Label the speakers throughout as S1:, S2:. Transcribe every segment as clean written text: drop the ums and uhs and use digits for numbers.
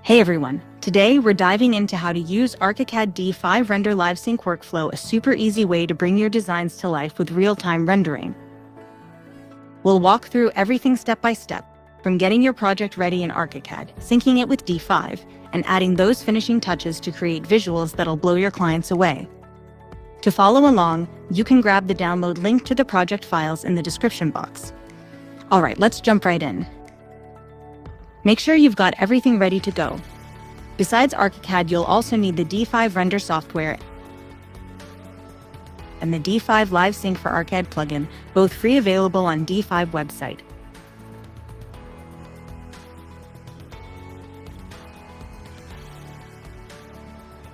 S1: Hey everyone, today we're diving into how to use Archicad D5 Render LiveSync workflow, a super easy way to bring your designs to life with real-time rendering. We'll walk through everything step by step, from getting your project ready in Archicad, syncing it with D5, and adding those finishing touches to create visuals that'll blow your clients away. To follow along, you can grab the download link to the project files in the description box. All right, let's jump right in. Make sure you've got everything ready to go. Besides Archicad, you'll also need the D5 Render software and the D5 LiveSync for Archicad plugin, both free, available on D5 website.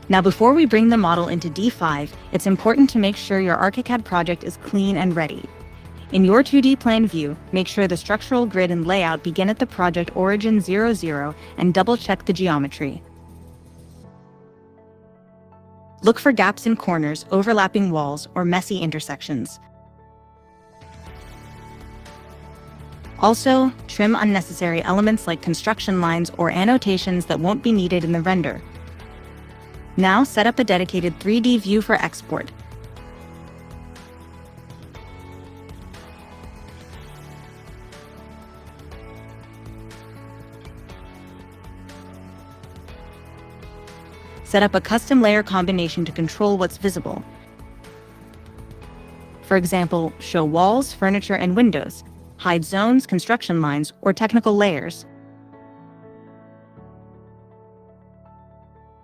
S1: Now, before we bring the model into D5, it's important to make sure your Archicad project is clean and ready. In your 2D plan view, make sure the structural grid and layout begin at the project origin 00 and double-check the geometry. Look for gaps in corners, overlapping walls, or messy intersections. Also, trim unnecessary elements like construction lines or annotations that won't be needed in the render. Now, set up a dedicated 3D view for export. Set up a custom layer combination to control what's visible. For example, show walls, furniture, and windows, hide zones, construction lines, or technical layers.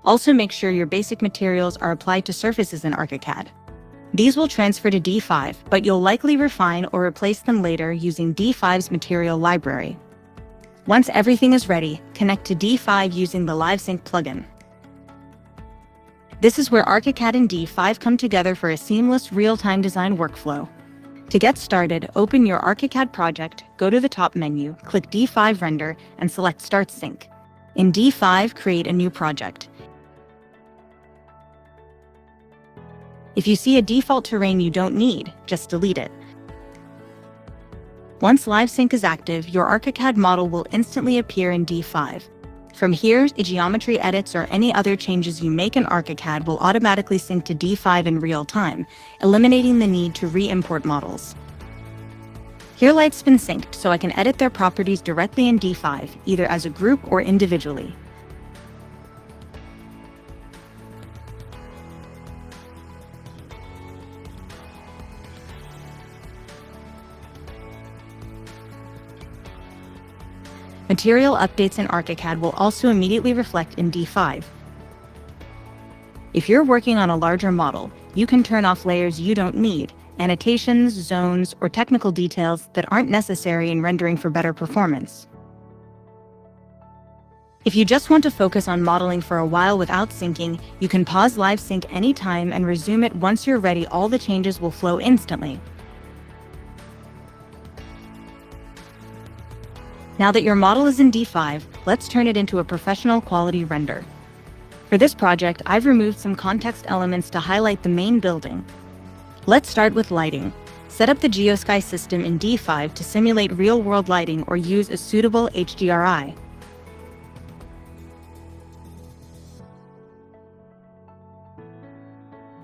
S1: Also, make sure your basic materials are applied to surfaces in Archicad. These will transfer to D5, but you'll likely refine or replace them later using D5's material library. Once everything is ready, connect to D5 using the LiveSync plugin. This is where Archicad and D5 come together for a seamless real-time design workflow. To get started, open your Archicad project, go to the top menu, click D5 Render, and select Start Sync. In D5, create a new project. If you see a default terrain you don't need, just delete it. Once LiveSync is active, your Archicad model will instantly appear in D5. From here, geometry edits or any other changes you make in Archicad will automatically sync to D5 in real time, eliminating the need to re-import models. Here light's been synced, so I can edit their properties directly in D5, either as a group or individually. Material updates in Archicad will also immediately reflect in D5. If you're working on a larger model, you can turn off layers you don't need, annotations, zones, or technical details that aren't necessary in rendering for better performance. If you just want to focus on modeling for a while without syncing, you can pause LiveSync anytime and resume it once you're ready. All the changes will flow instantly. Now that your model is in D5, let's turn it into a professional quality render. For this project, I've removed some context elements to highlight the main building. Let's start with lighting. Set up the geosky system in D5 to simulate real-world lighting or use a suitable HDRI.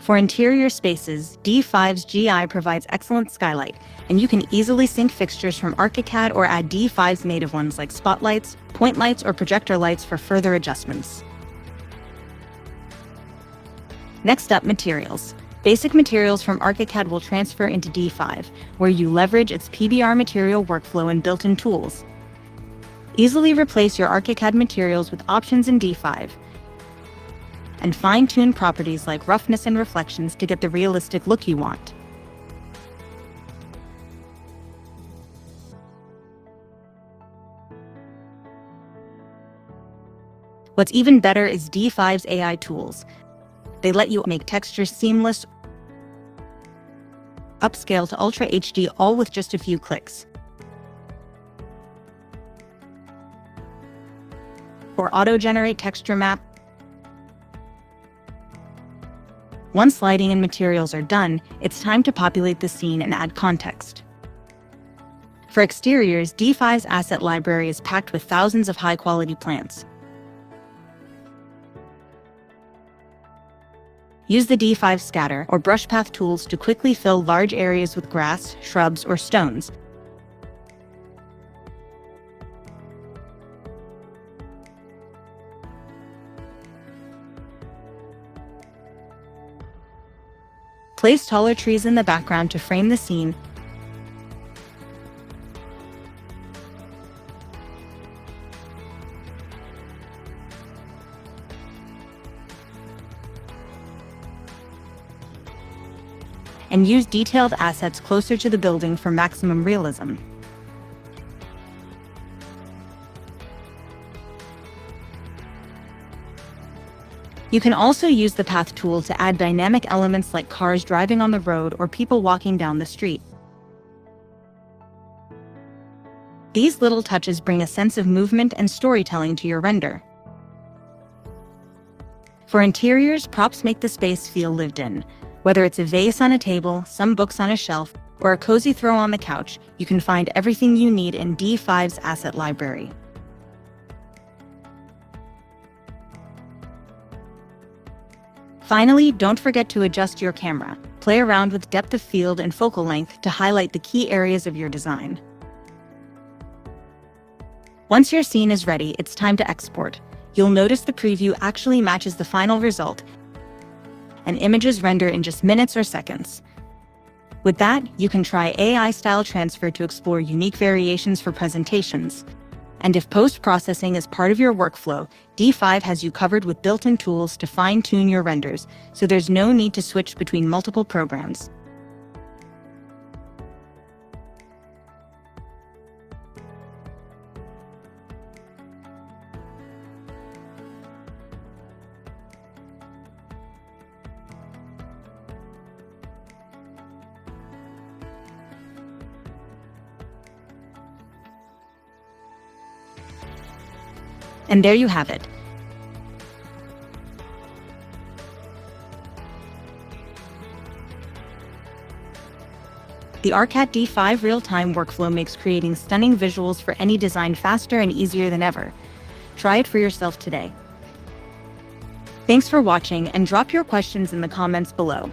S1: For interior spaces, D5's GI provides excellent skylight, and you can easily sync fixtures from Archicad or add D5's native ones like spotlights, point lights, or projector lights for further adjustments. Next up, materials. Basic materials from Archicad will transfer into D5, where you leverage its PBR material workflow and built-in tools. Easily replace your Archicad materials with options in D5, and fine-tune properties like roughness and reflections to get the realistic look you want. What's even better is D5's AI tools. They let you make textures seamless, upscale to Ultra HD, all with just a few clicks. Or auto-generate texture map. Once lighting and materials are done, it's time to populate the scene and add context. For exteriors, D5's asset library is packed with thousands of high-quality plants. Use the D5 scatter or brush path tools to quickly fill large areas with grass, shrubs, or stones. Place taller trees in the background to frame the scene. And use detailed assets closer to the building for maximum realism. You can also use the path tool to add dynamic elements like cars driving on the road or people walking down the street. These little touches bring a sense of movement and storytelling to your render. For interiors, props make the space feel lived in. Whether it's a vase on a table, some books on a shelf, or a cozy throw on the couch, you can find everything you need in D5's asset library. Finally, don't forget to adjust your camera. Play around with depth of field and focal length to highlight the key areas of your design. Once your scene is ready, it's time to export. You'll notice the preview actually matches the final result, and images render in just minutes or seconds. With that, you can try AI style transfer to explore unique variations for presentations. And if post-processing is part of your workflow, D5 has you covered with built-in tools to fine-tune your renders, so there's no need to switch between multiple programs. And there you have it. The Archicad D5 real-time workflow makes creating stunning visuals for any design faster and easier than ever. Try it for yourself today. Thanks for watching, and drop your questions in the comments below.